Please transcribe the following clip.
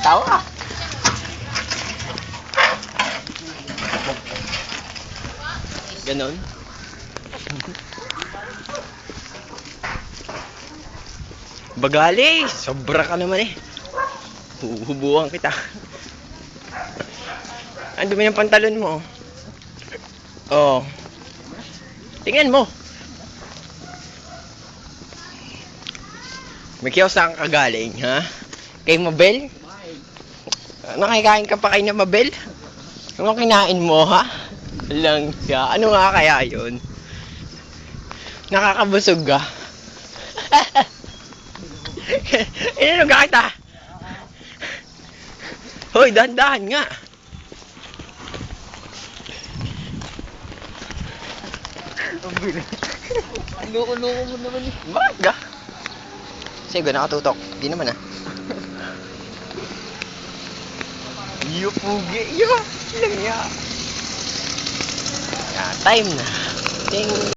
Tawa. Ganon. Bagali, sobra ka naman eh. Huhubuhan kita. Ang dumi ng pantalon mo. Oh. Tingnan mo. Mikyo, saan ka galing, ha? Kay Mabel? Nakikain ka pa kay na Mabel? Ano kinain mo, ha? Lang siya. Ano nga kaya yun? Nakakabusog ka. Inano ka kita? Hoy, dahan-dahan nga. Ang bilis. Loko-loko mo naman eh. Bakit ka? Sige, nakatutok. Di naman ah. Iyo, pugi. Iyo. Ilang ya. Time na. Ting.